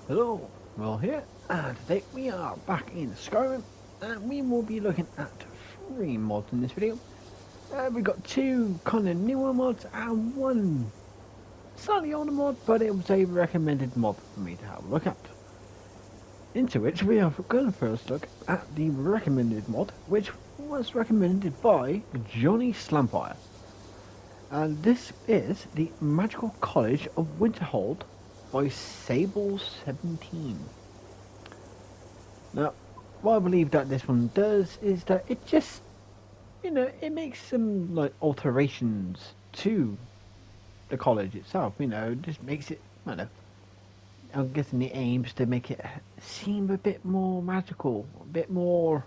Hello, well here, and today we are back in Skyrim, and we will be looking at 3 mods in this video. We've got 2 kind of newer mods and 1 slightly older mod, but it was a recommended mod for me to have a look at. Into which we are going to first look at the recommended mod, which was recommended by Johnny Slampire. And this is the Magical College of Winterhold by Sable17. Now, what I believe that this one does is that it just, it makes some like alterations to the college itself. Just makes it, I don't know. I'm guessing the aims to make it seem a bit more magical, a bit more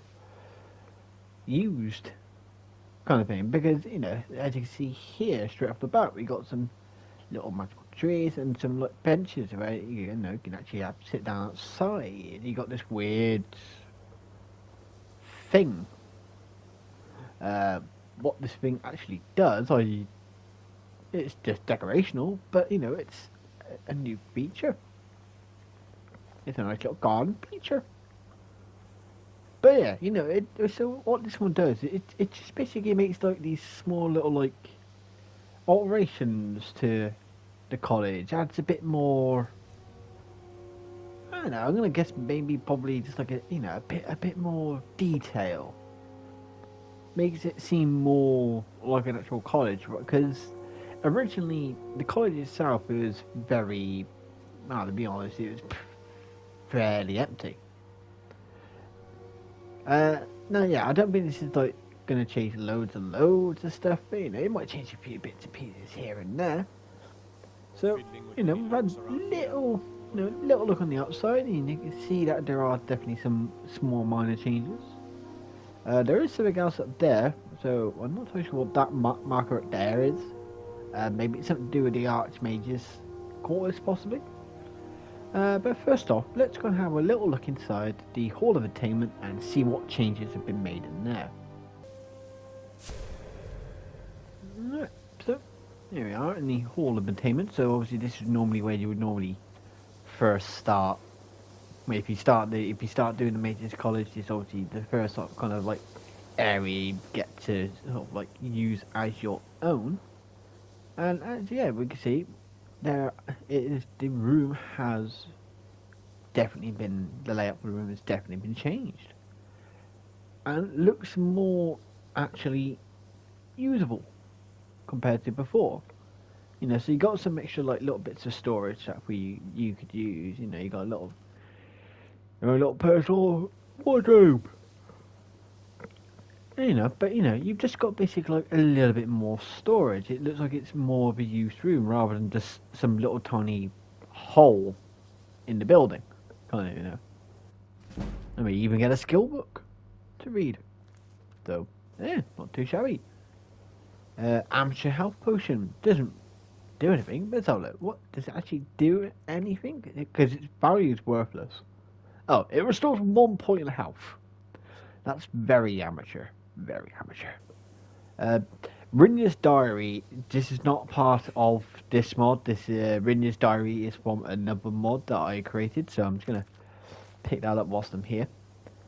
used, kind of thing. Because as you can see here, straight off the bat, we got some little magical trees and some like benches where you can actually sit down outside. You got this weird thing. What this thing actually does, it's just decorational, but it's a new feature. It's a nice little garden feature. But yeah, so what this one does, it just basically makes like these small little like alterations to the college. Adds a bit more. I don't know. I'm gonna guess maybe probably just like a bit more detail. Makes it seem more like an actual college, because originally the college itself was very, well, to be honest, it was fairly empty. No, yeah, I don't think this is like gonna change loads and loads of stuff, but it might change a few bits and pieces here and there. So, we've had little look on the outside, and you can see that there are definitely some small minor changes. There is something else up there, so I'm not too sure what that marker up there is. Maybe it's something to do with the Archimedes Quarters, possibly. But first off, let's go and have a little look inside the Hall of Attainment and see what changes have been made in there. Right, so here we are in the Hall of Attainment. So obviously this is normally where you would normally first start. If you start doing the Mages College, it's obviously the first sort of kind of like area you get to sort of like use as your own. And as yeah, we can see there is the room has definitely been, the layout of the room has definitely been changed, and looks more actually usable compared to before. So you got some extra like little bits of storage that you could use. You got a little personal wardrobe. But you've just got basically like a little bit more storage. It looks like it's more of a used room rather than just some little tiny hole in the building. Kind of, I mean, you even get a skill book to read. So, yeah, not too shabby. Amateur health potion doesn't do anything, but let's have a look. What does it actually do? Anything? Because its value is worthless. Oh, it restores 1 point of health. That's very amateur. Very amateur. Rinya's Diary, this is not part of this mod. This Rinya's Diary is from another mod that I created, so I'm just going to pick that up whilst I'm here.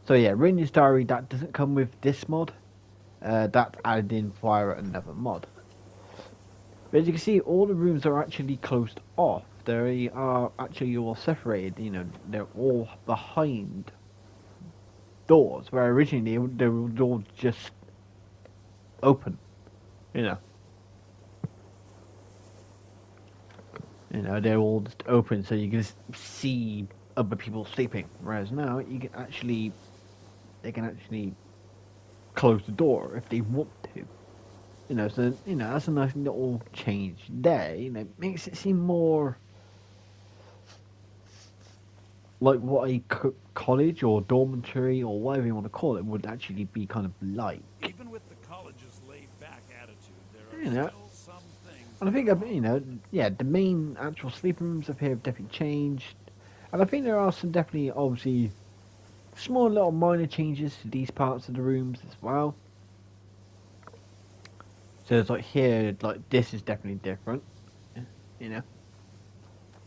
So yeah, Rinya's Diary, that doesn't come with this mod. That's added in via another mod. But as you can see, all the rooms are actually closed off. They are actually all separated, they're all behind doors, where originally they were all just open, they're all just open, so you can see other people sleeping. Whereas now they can actually close the door if they want to. So that's a nice little change there. It makes it seem more like what a college or dormitory or whatever you want to call it would actually be kind of like. Even with the college's laid-back attitude, there are still some things. And I think yeah, the main actual sleeping rooms up here have definitely changed, and I think there are some definitely obviously small little minor changes to these parts of the rooms as well. So it's like here, like this is definitely different,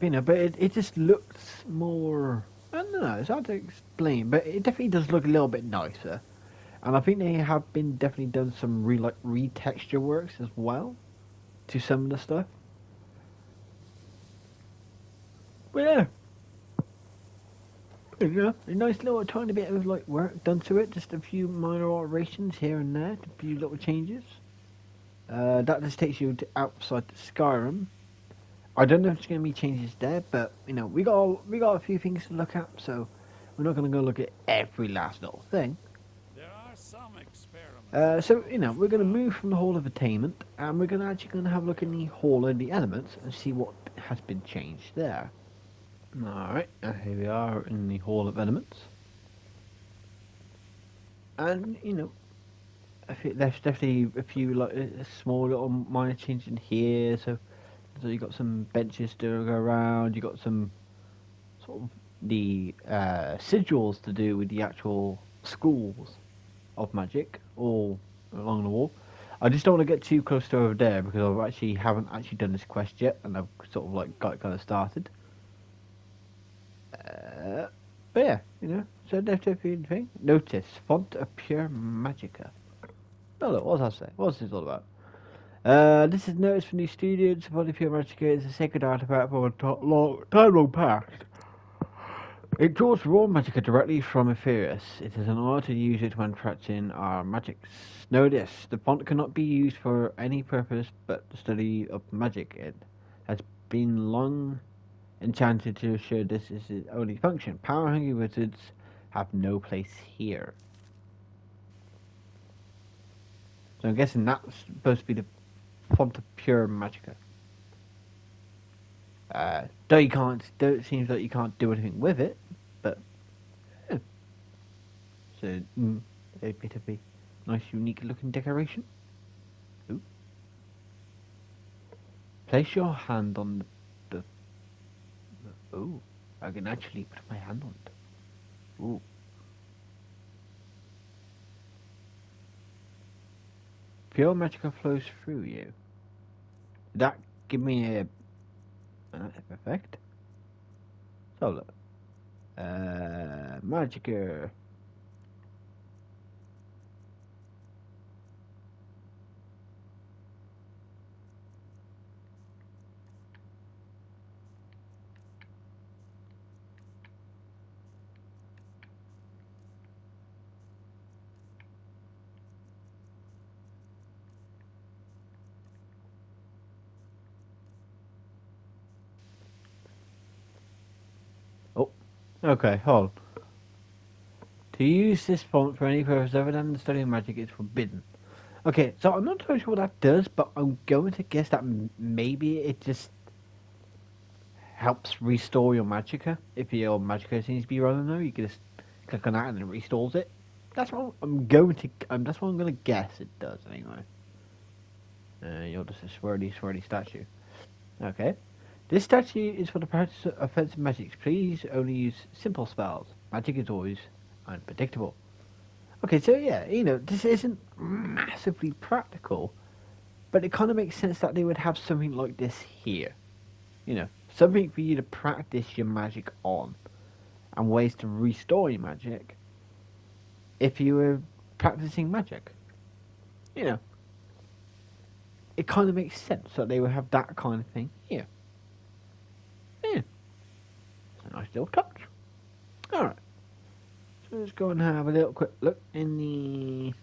you know, but it just looks more. I don't know. It's hard to explain, but it definitely does look a little bit nicer. And I think they have been definitely done some retexture works as well to some of the stuff. But yeah, you know, a nice little tiny bit of like work done to it. Just a few minor alterations here and there, a few little changes. That just takes you to outside the Skyrim. I don't know if there's going to be changes there, but you know, we got a few things to look at, so we're not going to go look at every last little thing. There are some experiments. So you know, we're going to move from the Hall of Attainment, and we're going to have a look in the Hall of the Elements and see what has been changed there. All right, here we are in the Hall of Elements, and you know, I think there's definitely a few like a small little minor changes in here. So you got some benches to go around. You got some sort of the sigils to do with the actual schools of magic all along the wall. I just don't want to get too close to over there because haven't actually done this quest yet, and I've sort of like got it kind of started. But yeah, you know, so definitely thing. Notice font of pure magicka. Oh look, what's that say? What's this all about? This is notice for new students. Font of pure magicka is a sacred artifact from a time long past. It draws raw magicka directly from Ethereus. It is an honor to use it when practicing our magics. Notice, the font cannot be used for any purpose but the study of magic. It has been long enchanted to assure this is its only function. Power-hungry wizards have no place here. So I'm guessing that's supposed to be the font of pure magicka. Though it seems like you can't do anything with it, but yeah. So a bit of a nice, unique looking decoration. Ooh. Place your hand on the. Oh, I can actually put my hand on it. Ooh. Pure magicka flows through you. Did that give me a effect? So look. Magicka. Okay, hold. To use this font for any purpose other than the study of magic is forbidden. Okay, so I'm not totally sure what that does, but I'm going to guess that maybe it just helps restore your magicka. If your magicka seems to be running low, you can just click on that and it restores it. That's what I'm going to. That's what I'm going to guess it does anyway. You're just a swirly statue. Okay. This statue is for the practice of offensive magics. Please only use simple spells. Magic is always unpredictable. Okay, so yeah, you know, this isn't massively practical, but it kind of makes sense that they would have something like this here. You know, something for you to practice your magic on, and ways to restore your magic if you were practicing magic. You know, it kind of makes sense that they would have that kind of thing here. Yeah, it's a nice little touch. Alright, so let's go and have a little quick look in the...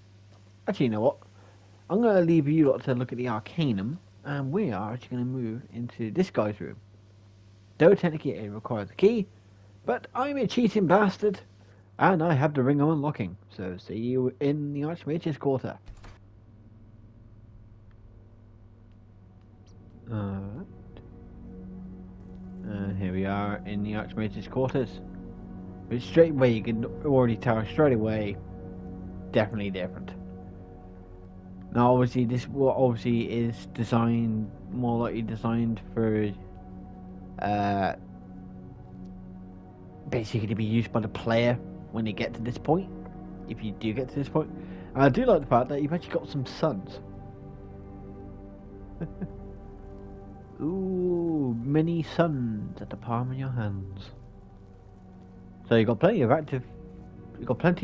Actually, you know what? I'm going to leave you lot to look at the Arcanum, and we are actually going to move into this guy's room. Though technically it requires a key, but I'm a cheating bastard, and I have the ring of unlocking. So see you in the Archimedes Quarter. Alright. Here we are in the Archimedes Quarters. But straight away you can already tell straight away, definitely different. Now obviously this obviously is designed, more likely designed for basically to be used by the player when they get to this point, if you do get to this point. And I do like the fact that you've actually got some suns. Ooh, many suns at the palm of your hands. So you got plenty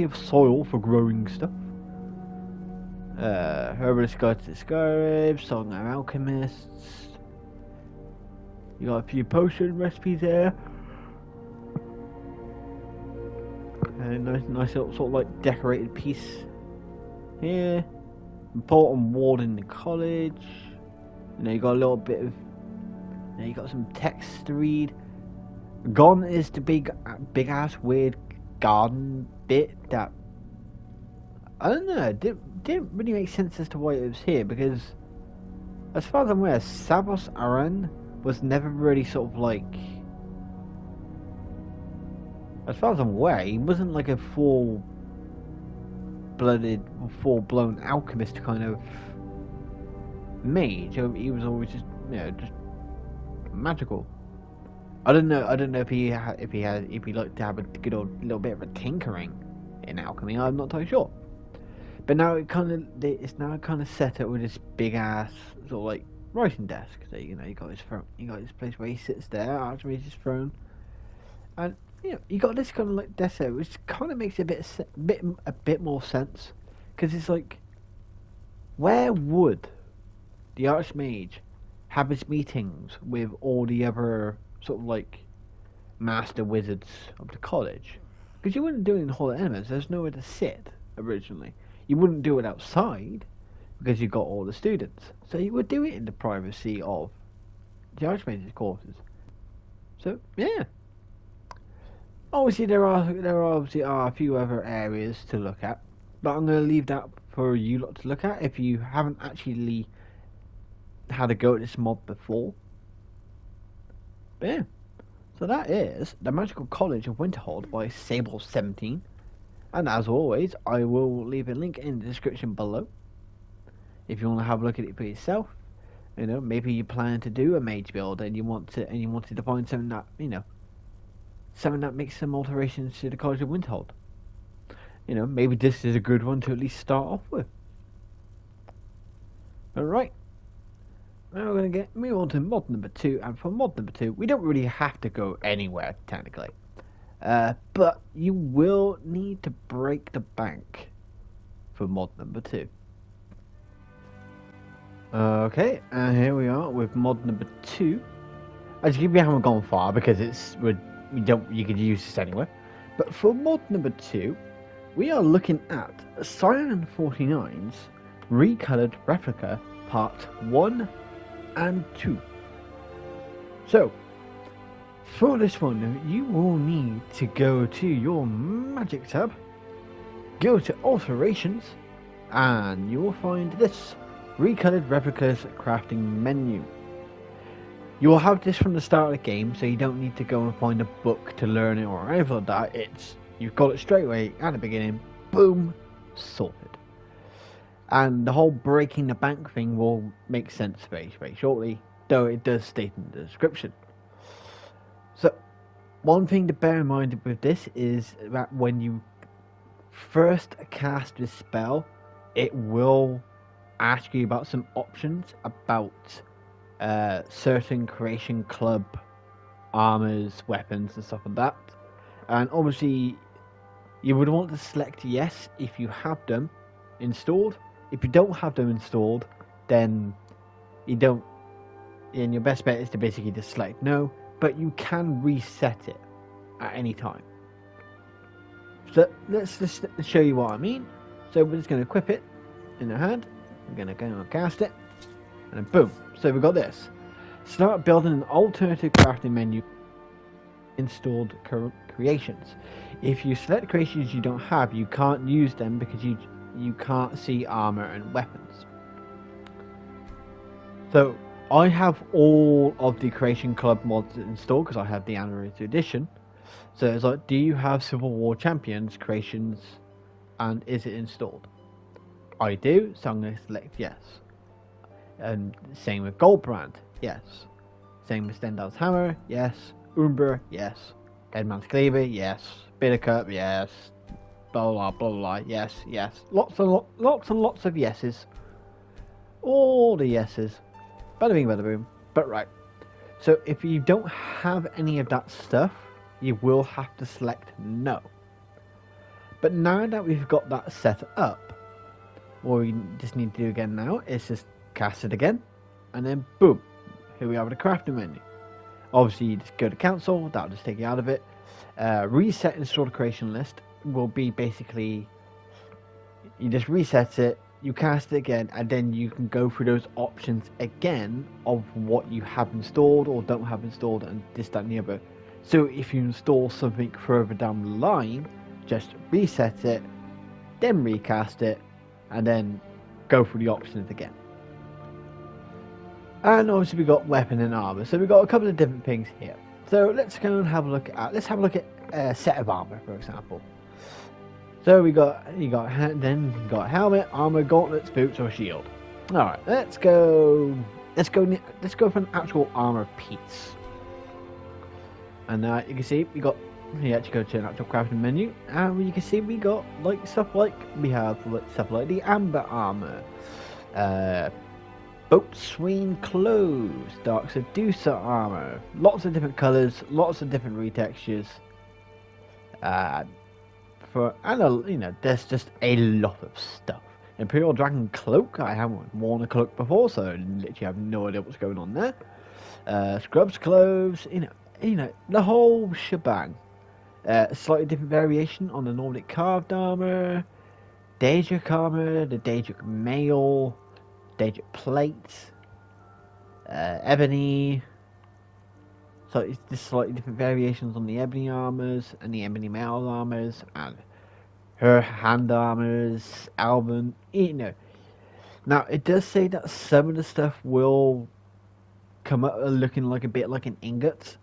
of soil for growing stuff. Herbalist Guide to Skyrim, Song of Alchemists. You got a few potion recipes there. Nice little sort of like decorated piece here. Important ward in the college. You know, you got a little bit of. You know, you got some text to read. Gone is the big ass weird garden bit that I don't know. Didn't really make sense as to why it was here, because as far as I'm aware, Savos Aran was never really sort of like. As far as I'm aware, he wasn't like a full-blown alchemist kind of mage. He was always just, you know, just magical. I don't know if he liked to have a good old little bit of a tinkering in alchemy. I'm not entirely sure. But now it's now kind of set up with this big ass sort of like writing desk. So you know, you got his place where he sits there, Archimedes' throne, and you know, you got this kind of like desk there, which kind of makes a bit more sense, because it's like, where would the Archmage have his meetings with all the other sort of like master wizards of the college? Because you wouldn't do it in the Hall of Enemies. There's nowhere to sit originally. You wouldn't do it outside because you got all the students. So you would do it in the privacy of the Archimedes Quarters. So yeah. Obviously, there are a few other areas to look at, but I'm going to leave that for you lot to look at if you haven't actually had a go at this mod before. But yeah, so that is the Magical College of Winterhold by Sable17, and as always, I will leave a link in the description below if you want to have a look at it for yourself. You know, maybe you plan to do a mage build and you wanted to find something that, you know, something that makes some alterations to the College of Winterhold. You know, maybe this is a good one to at least start off with. Alright. Now we're going to move on to mod number 2, and for mod number 2, we don't really have to go anywhere, technically. But you will need to break the bank for mod number 2. Okay, and here we are with mod number 2. As you haven't gone far, because you could use this anywhere. But for mod number 2, we are looking at Cyan 49's Recolored Replica Part 1 and 2. So, for this one, you will need to go to your Magic tab, go to Alterations, and you will find this Recolored Replicas crafting menu. You will have this from the start of the game, so you don't need to go and find a book to learn it or anything like that. You've got it straight away at the beginning, boom, sorted. And the whole breaking the bank thing will make sense very, very shortly, though it does state in the description. So, one thing to bear in mind with this is that when you first cast this spell, it will ask you about some options about certain creation club armors, weapons and stuff like that, and obviously you would want to select yes if you have them installed. If you don't have them installed, then you don't, and your best bet is to basically just select no, but you can reset it at any time. So let's just show you what I mean. So we're just going to equip it in the hand. We're going to go and cast it, and then boom. So we've got this. Start building an alternative crafting menu. Installed current creations. If you select creations you don't have, you can't use them because you can't see armor and weapons. So I have all of the Creation Club mods installed because I have the Armory edition. So it's like, do you have Civil War Champions creations and is it installed? I do, so I'm going to select yes. And same with Goldbrand, yes. Same with Stendhal's Hammer, yes. Umber, yes. Deadman's Cleaver, yes. Bittercup, yes. Blah blah blah blah, yes, yes. Lots and lots of yeses. All the yeses. Bada bing bada boom. But right, So if you don't have any of that stuff, you will have to select no. But now that we've got that set up, what we just need to do again now is just cast it again, and then boom, here we are with the crafting menu. Obviously you just go to cancel, that'll just take you out of it. Reset install creation list will be basically, you just reset it, you cast it again, and then you can go through those options again of what you have installed or don't have installed and this, that and the other. So if you install something further down the line, just reset it, then recast it, and then go through the options again. And obviously we got weapon and armor, so we've got a couple of different things here. So let's go and have a look at, let's have a look at a set of armor, for example. So you got helmet, armor, gauntlets, boots, or shield. All right, let's go for an actual armor piece. And you can see we got. You actually go to an actual crafting menu, and you can see we got stuff like the amber armor, boatswain clothes, dark seducer armor, lots of different colors, lots of different retextures. There's just a lot of stuff. Imperial Dragon cloak. I haven't worn a cloak before, so I literally have no idea what's going on there. Scrubs clothes. The whole shebang. Slightly different variation on the Nordic carved armor, Daedric armor, the Daedric mail, Daedric plate, ebony. So it's just slightly different variations on the ebony armors and the ebony mail armors and her hand armors, Alban. Now it does say that some of the stuff will come up looking like a bit like an ingot.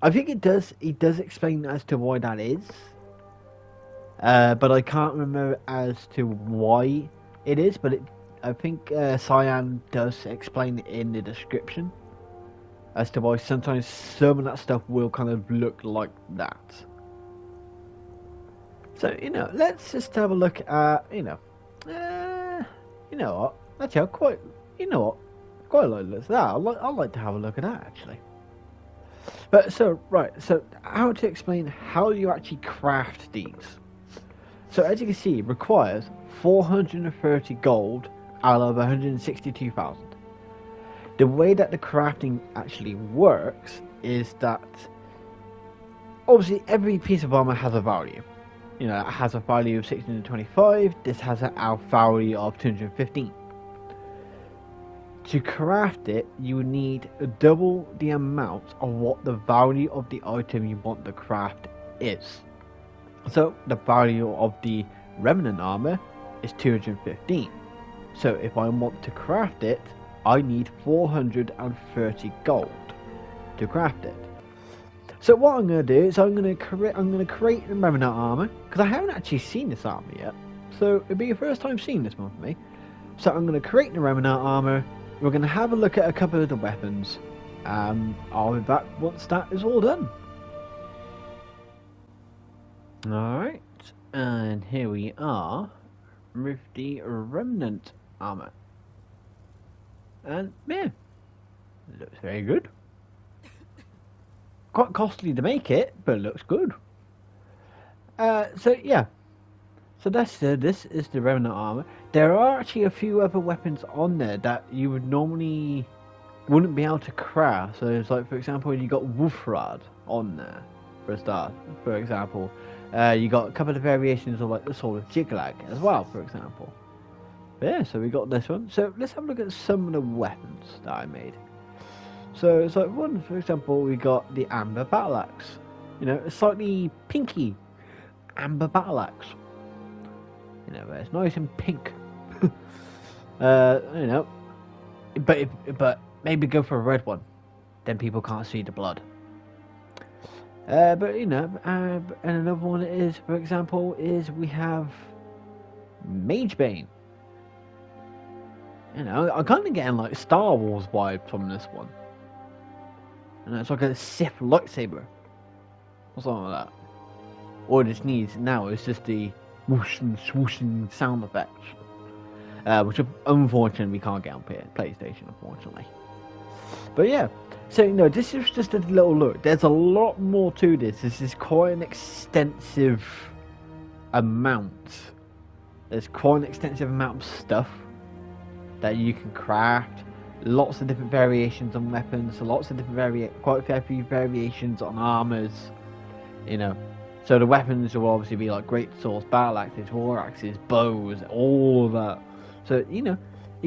I think it does explain as to why that is, but I can't remember as to why it is, but I think Cyan does explain it in the description as to why sometimes some of that stuff will kind of look like that. So, let's just have a look at, actually I quite like that. I'd like to have a look at that, actually. But so how to explain how you actually craft these. So as you can see, it requires 430 gold out of 162,000. The way that the crafting actually works is that obviously every piece of armor has a value. It has a value of 625. This has a value of 215. To craft it, you need double the amount of what the value of the item you want to craft is. So the value of the Remnant Armor is 215. So if I want to craft it, I need 430 gold to craft it. So what I'm going to do is I'm going to create the Remnant Armor, because I haven't actually seen this armor yet. So it'll be your first time seeing this one for me. So I'm going to create the Remnant Armor. We're going to have a look at a couple of the weapons. I'll be back once that is all done. Alright, and here we are with the Remnant Armor. And yeah, it looks very good. Quite costly to make it, but it looks good. So yeah. So this is the Remnant Armor. There are actually a few other weapons on there that you wouldn't be able to craft. So it's like, for example, you got Wolfrad on there for a start. For example, you got a couple of variations of like the Sword of Jiglag as well, for example. But yeah, so we got this one. So let's have a look at some of the weapons that I made. So it's like one, for example, we got the Amber Battle Axe. A slightly pinky Amber Battle Axe. It's nice and pink. But maybe go for a red one, then people can't see the blood. And another one is, for example, we have Magebane. I'm kind of getting like Star Wars vibe from this one. It's like a Sith lightsaber or something like that. All it needs now is just the whooshing, swooshing sound effects, which unfortunately we can't get on PlayStation, unfortunately. But yeah, so this is just a little look. There's a lot more to this. This is quite an extensive amount. There's quite an extensive amount of stuff that you can craft. Lots of different variations on weapons. Lots of different quite a few variations on armors. So the weapons will obviously be like great swords, battle axes, war axes, bows, all of that. So you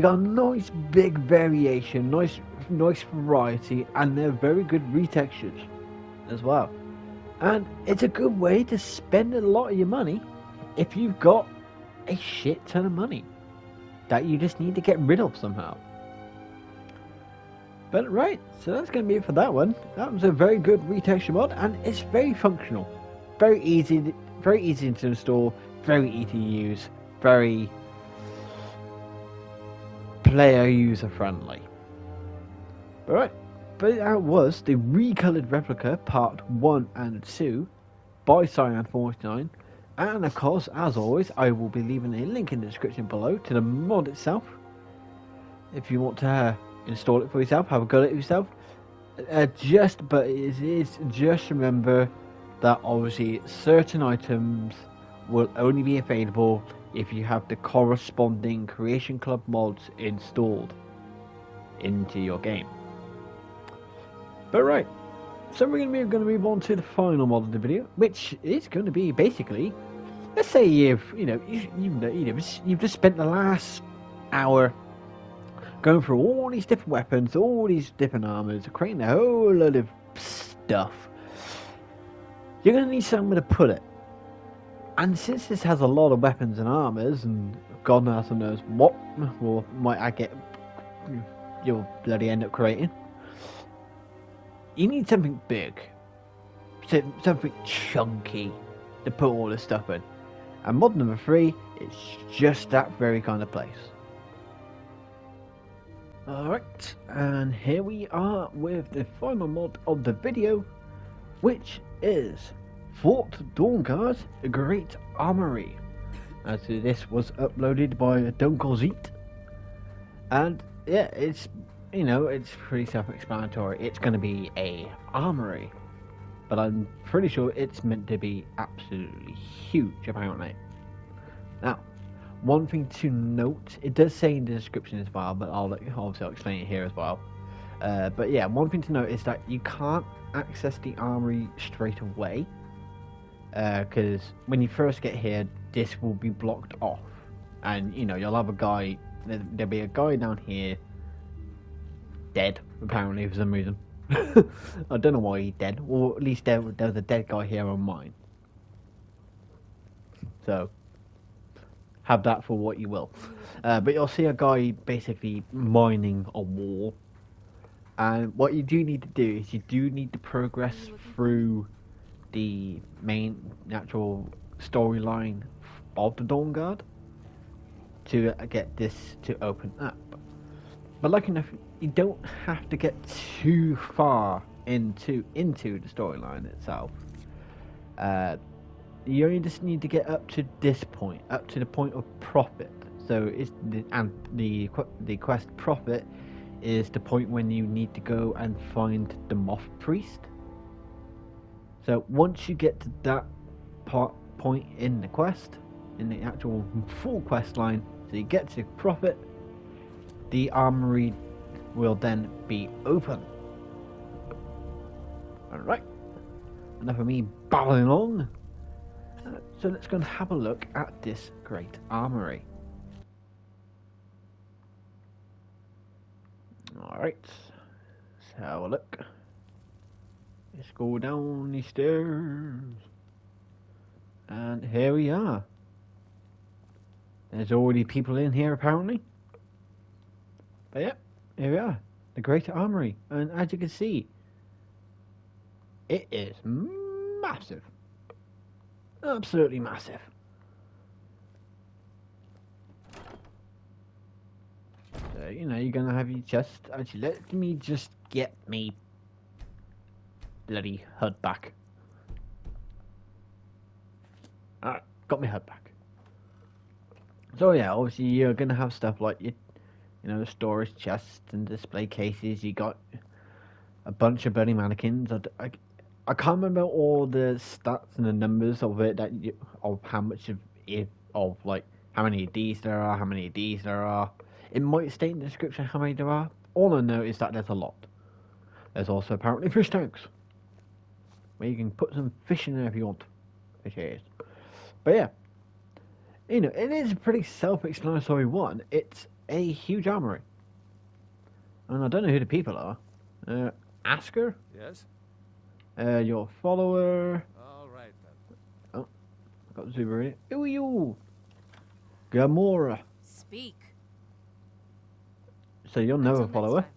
got a nice big variation, nice variety, and they're very good retextures as well. And it's a good way to spend a lot of your money if you've got a shit ton of money that you just need to get rid of somehow. But right, so that's going to be it for that one. That was a very good retexture mod, and it's very functional. Very easy to install, very easy to use, very player user friendly. Alright, but that was the Recolored Replica Part 1 and 2 by Cyan 49. And of course, as always, I will be leaving a link in the description below to the mod itself. If you want to install it for yourself, have a go at it yourself. Just remember that obviously certain items will only be available if you have the corresponding Creation Club mods installed into your game. But right, so we're going to move on to the final mod of the video, which is going to be basically, let's say you've just spent the last hour going through all these different weapons, all these different armors, creating a whole lot of stuff. You're going to need somewhere to put it. And since this has a lot of weapons and armors, and God knows what, or you'll bloody end up creating, you need something big, something chunky to put all this stuff in. And mod number 3 is just that very kind of place. Alright, and here we are with the final mod of the video, which is Fort Dawnguard, a Great Armory. As this was uploaded by Dunkelzeet. And yeah, it's pretty self-explanatory. It's going to be a armory, but I'm pretty sure it's meant to be absolutely huge, apparently. Now, one thing to note, it does say in the description as well, but I'll explain it here as well. But yeah, one thing to note is that you can't access the armory straight away, because when you first get here, this will be blocked off, and you'll have a guy. There'll be a guy down here, dead apparently for some reason. I don't know why he's dead, or at least there's a dead guy here on mine. So have that for what you will. But you'll see a guy basically mining a wall. And what you do need to do is you do need to progress through the main natural storyline of the Dawnguard to get this to open up. But lucky enough, you don't have to get too far into the storyline itself. You only just need to get up to this point, up to the point of profit. So the quest profit is the point when you need to go and find the Moth Priest. So once you get to that point in the quest, in the actual full quest line, so you get to profit, the armory will then be open. Alright, enough of me babbling on. So let's go and have a look at this great armory. Alright, let's have a look. Let's go down the stairs. And here we are. There's already people in here apparently. But yeah, here we are. The Great Armory. And as you can see, it is massive. Absolutely massive. So, you're going to have your chest. Actually, let me just get me bloody HUD back. Got my HUD back. So yeah, obviously you're going to have stuff like your You know, storage chests and display cases. You got a bunch of burning mannequins. I can't remember all the stats and the numbers of it of how much of it of like how many of these there are, how many of these there are. It might state in the description how many there are. All I know is that there's a lot. There's also apparently fish tanks where you can put some fish in there if you want. Fish is. But yeah, you know, it is a pretty self-explanatory one. It's a huge armory, and I don't know who the people are. Asker. Yes? Your follower. All right then. Oh, I got Zuber in it. Who are you? Gamora. Speak. So you're never a Until next follower. time.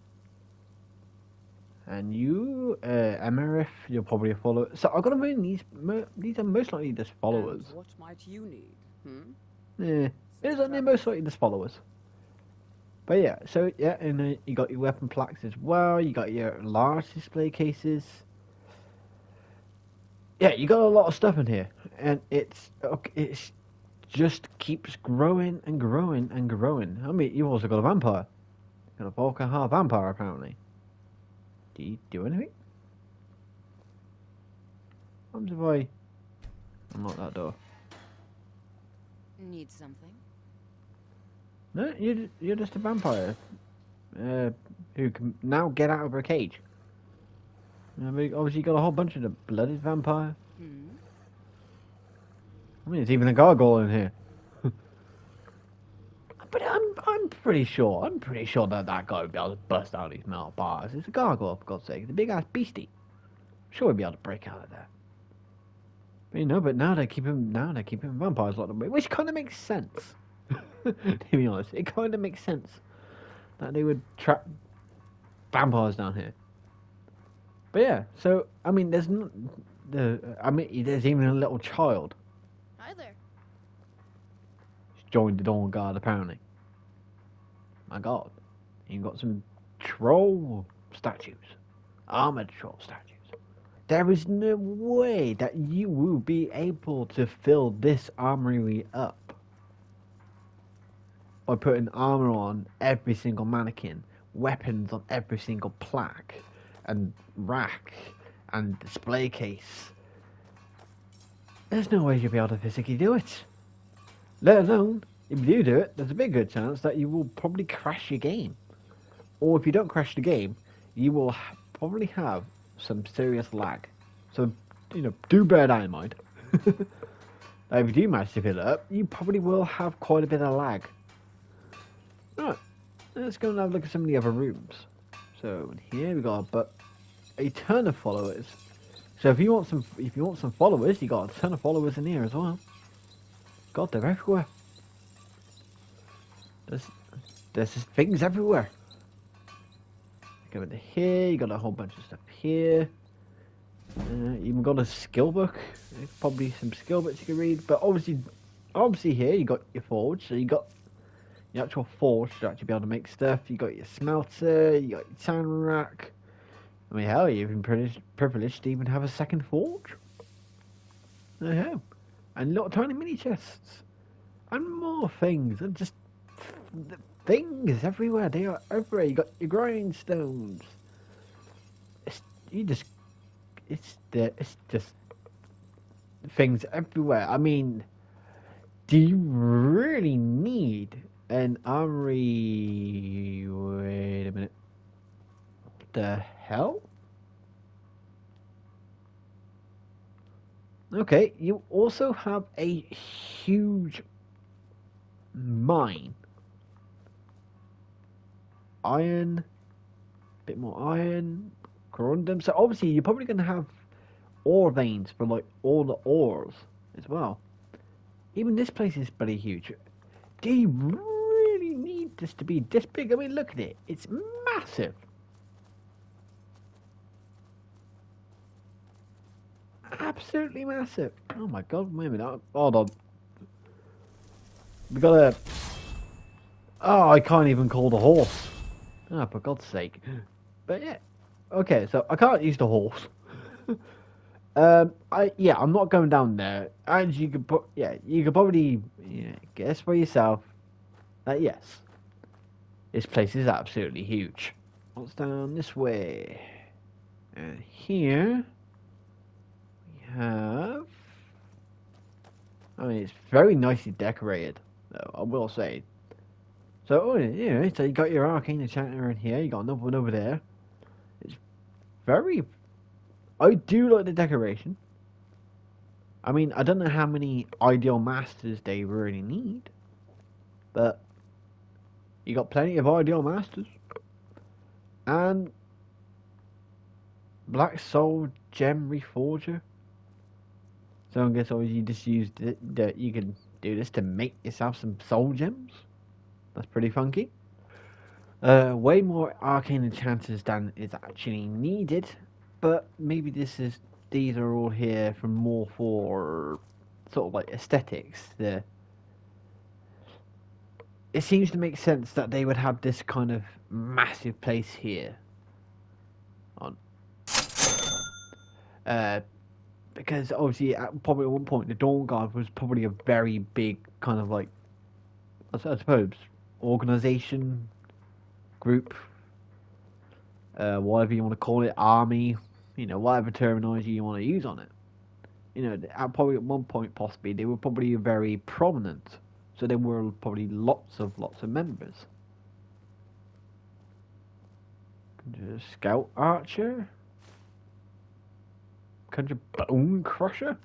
And you, Emerith, you're probably a follower. So I've got to mean these are most likely just followers. And what might you need? Yeah, they're most likely just followers. But yeah, so yeah, and you got your weapon plaques as well. You got your large display cases. Yeah, you got a lot of stuff in here, and it's just keeps growing and growing and growing. I mean, you've also got a vampire. Got a Volkahar vampire apparently. Do you do anything? What happens if I unlock that door? Need something? No, you're just a vampire who can now get out of her cage. I mean, obviously, you got a whole bunch of the blooded vampire. Hmm. I mean, there's even a gargoyle in here. But I'm pretty sure that guy would be able to bust out these metal bars. It's a gargoyle, for God's sake. It's a big ass beastie. Sure, he'd be able to break out of there. But, you know, but now they keep him vampires like the way, which kind of makes sense. To be honest, it kind of makes sense that they would trap vampires down here. But yeah, so I mean, there's even a little child. Hi there. He's joined the Dawn Guard apparently. My God, you've got some troll statues, armored troll statues. There is no way that you will be able to fill this armory up by putting armor on every single mannequin, weapons on every single plaque, and rack, and display case. There's no way you'll be able to physically do it. Let alone, if you do it, there's a big good chance that you will probably crash your game. Or if you don't crash the game, you will probably have some serious lag. So, you know, do bear that in mind. If you do manage to fill it up, you probably will have quite a bit of lag. Right, let's go and have a look at some of the other rooms. So in here we got a ton of followers. So if you want some followers, you got a ton of followers in here as well. God, they're everywhere. There's just things everywhere. Go into here, you got a whole bunch of stuff here. Even got a skill book. There's probably some skill books you can read, but obviously here you got your forge, so you got the actual forge to actually be able to make stuff. You got your smelter, you got your tan rack. I mean, hell, you've been privileged to even have a second forge. There you go. And little tiny mini chests. And more things. And just things everywhere. They are everywhere. You got your grindstones. It's just things everywhere. I mean, do you really need an armory? Wait a minute. What the hell? Okay, you also have a huge mine. Iron, bit more iron, corundum. So obviously you're probably going to have ore veins for like all the ores as well. Even this place is pretty huge. Do you really need this to be this big? I mean, look at it. It's massive. Absolutely massive. Oh my God, wait a minute. Hold on. We gotta... Oh, I can't even call the horse. Oh, for God's sake. But yeah. Okay, so I can't use the horse. I'm not going down there. And you could you could probably guess for yourself that yes. This place is absolutely huge. What's down this way? And here we have. I mean, it's very nicely decorated, though, I will say. So, yeah, so you got your arcane enchanter in here, you got another one over there. It's very. I do like the decoration. I mean, I don't know how many ideal masters they really need, but you got plenty of ideal masters. And Black Soul Gem Reforger. So I guess you just use that you can do this to make yourself some soul gems. That's pretty funky. Way more arcane enchanters than is actually needed, but maybe these are all here for more for sort of like aesthetics. It seems to make sense that they would have this kind of massive place here on. Because obviously, probably at one point, the Dawn Guard was probably a very big kind of like, I suppose, organization, group, whatever you want to call it, army, whatever terminology you want to use on it. Probably at one point, possibly, they were probably very prominent. So there were probably lots of members. Scout Archer. Conjure Bone Crusher.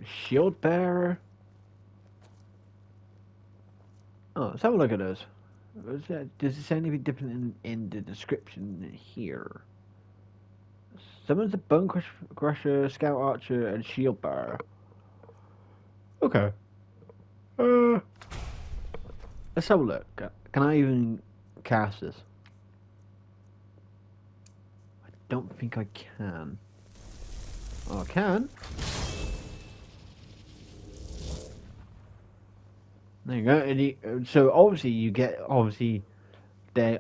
Shield Bearer. Oh, let's have a look at those. Does it say anything different in the description here? Summons a Bone Crusher, Scout Archer, and Shield Bearer. Okay. Let's have a look. Can I even cast this? I don't think I can. Oh, I can. There you go. So obviously you get they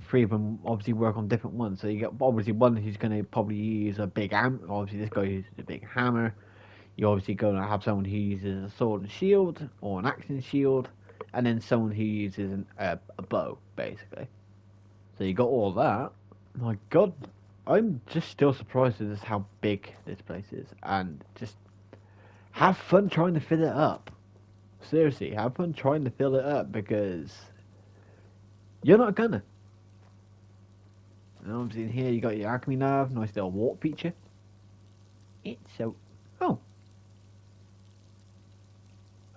three of them obviously work on different ones. So you get obviously one who's going to probably use a big hammer. Obviously this guy uses a big hammer. You obviously going to have someone who uses a sword and shield or an axe and shield, and then someone who uses a bow basically. So you got all that. My God, I'm just still surprised at just how big this place is, and just have fun trying to fill it up. Seriously, have fun trying to fill it up because you're not gonna. And obviously in here you got your alchemy nav, nice little water feature. It's so oh,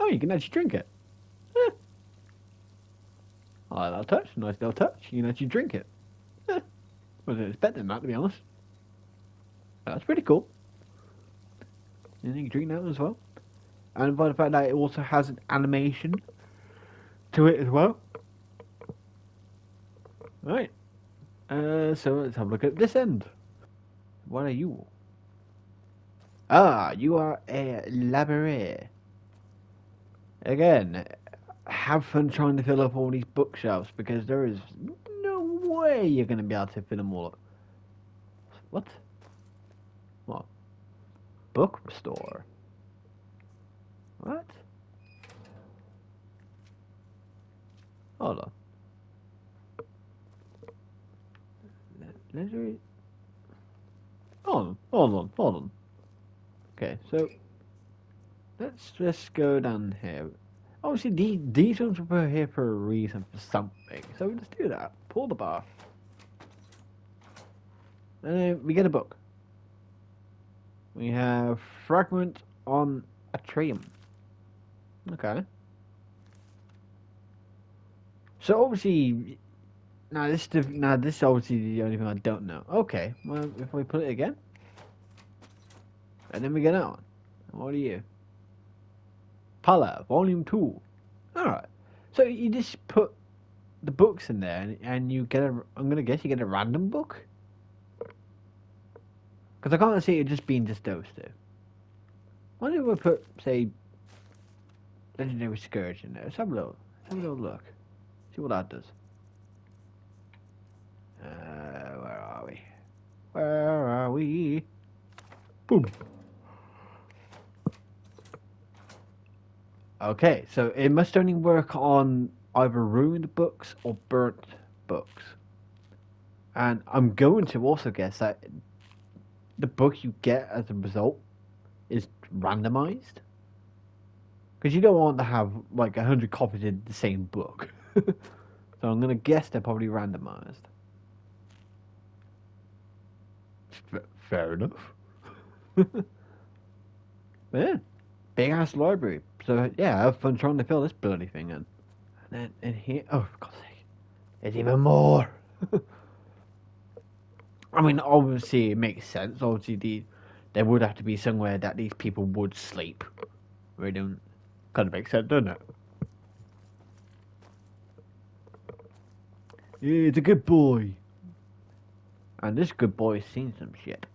you can actually drink it. Eh. I like that touch, nice little touch. You can actually drink it. Eh. Wasn't expecting that, to be honest. That's pretty cool. And you can drink that as well. And by the fact that it also has an animation to it as well. Right. So let's have a look at this end. What are you? Ah, you are a laborer. Again, have fun trying to fill up all these bookshelves because there is no way you're going to be able to fill them all up. What? What? Bookstore? What? Hold on. Let's read. Hold on. Okay, so let's just go down here. Obviously, these ones were here for a reason, for something. So let's do that. Pull the bar. And then we get a book. We have Fragment on Atrium. Okay. So obviously, this is obviously the only thing I don't know. Okay, well, if we put it again, and then we get on. What are you? Pala, Volume 2. Alright. So you just put the books in there and you get I'm going to guess you get a random book? Because I can't see it just being just those two. Why don't we put, say, Legendary Scourge in there? Let's have a little look. See what that does. Where are we? Boom. Okay, so it must only work on either ruined books or burnt books. And I'm going to also guess that the book you get as a result is randomized. Because you don't want to have like 100 copies of the same book. So I'm going to guess they're probably randomized. Fair enough. But yeah, big ass library. So yeah, I have fun trying to fill this bloody thing in. And then in here, oh for God's sake, there's even more. I mean, obviously it makes sense. Obviously, there would have to be somewhere that these people would sleep. They don't. Kind of makes sense, doesn't it? Yeah, it's a good boy. And this good boy's seen some shit.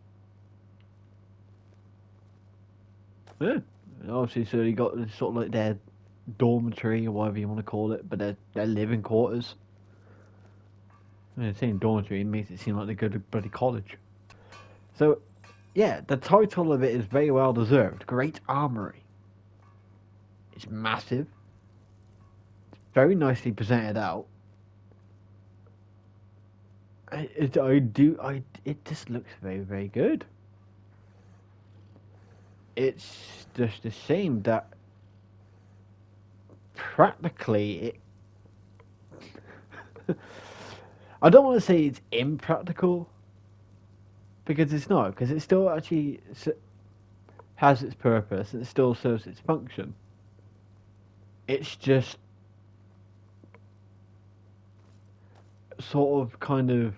Yeah. Obviously, so you got sort of like their dormitory or whatever you want to call it, but their living quarters. Saying dormitory makes it seem like they go to bloody college. So, yeah, the title of it is very well deserved. Great Armory. It's massive. It's very nicely presented out. It just looks very, very good. It's just a shame that practically it. I don't want to say it's impractical because it's not, because it still actually has its purpose and it still serves its function. It's just sort of kind of,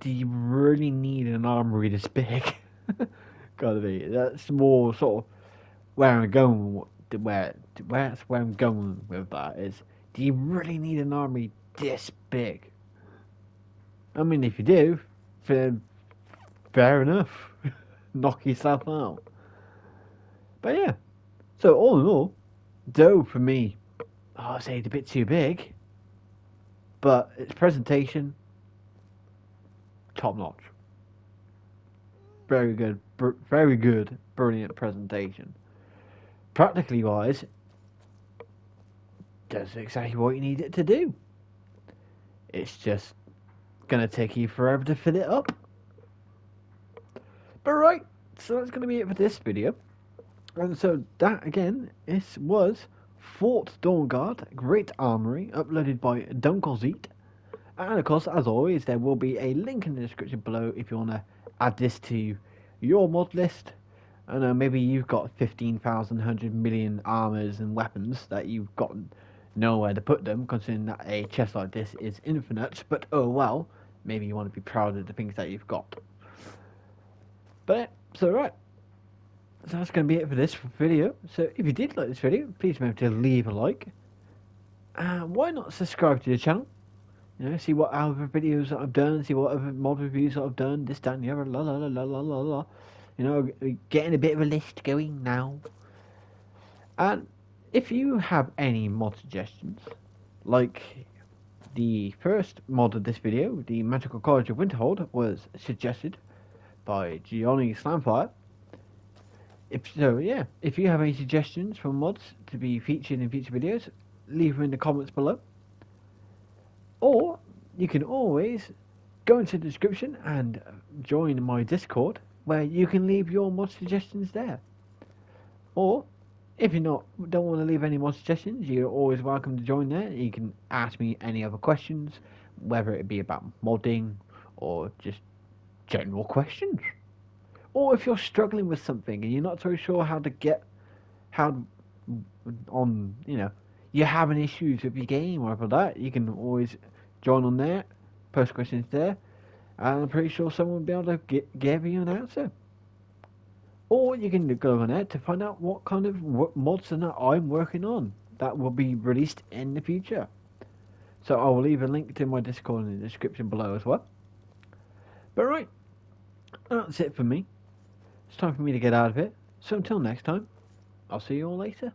do you really need an armory this big? Gotta be. That's more sort of where I'm going. Where I'm going with that is, do you really need an army this big? I mean, if you do, then fair enough. Knock yourself out. But yeah. So all in all, though for me, I'd say it's a bit too big. But its presentation, top notch. Very good, brilliant presentation. Practically wise, does exactly what you need it to do. It's just gonna take you forever to fill it up. But right, so that's gonna be it for this video. And so that again, was Fort Dawnguard Great Armory, uploaded by Dunkelzeet. And of course, as always, there will be a link in the description below if you want to add this to your mod list. I know maybe you've got 15,100 million armors and weapons that you've got nowhere to put them, considering that a chest like this is infinite. But oh well, maybe you want to be proud of the things that you've got. But yeah, so right. So that's going to be it for this video. So if you did like this video, please remember to leave a like. Why not subscribe to the channel? You know, see what other videos that I've done, see what other mod reviews that I've done, this, that, and the other, la la la la la la la. You know, getting a bit of a list going now. And if you have any mod suggestions, like the first mod of this video, the Magical College of Winterhold, was suggested by Johnny Slamfire. If you have any suggestions for mods to be featured in future videos, leave them in the comments below. Or you can always go into the description and join my Discord, where you can leave your mod suggestions there. Or if you don't want to leave any mod suggestions, you're always welcome to join there. You can ask me any other questions, whether it be about modding or just general questions. Or if you're struggling with something and you're not so sure you're having issues with your game or whatever that, you can always join on there, post questions there, and I'm pretty sure someone will be able to give you an answer. Or you can go on there to find out what kind of mods that I'm working on that will be released in the future. So I will leave a link to my Discord in the description below as well. But right, that's it for me. It's time for me to get out of it. So until next time, I'll see you all later.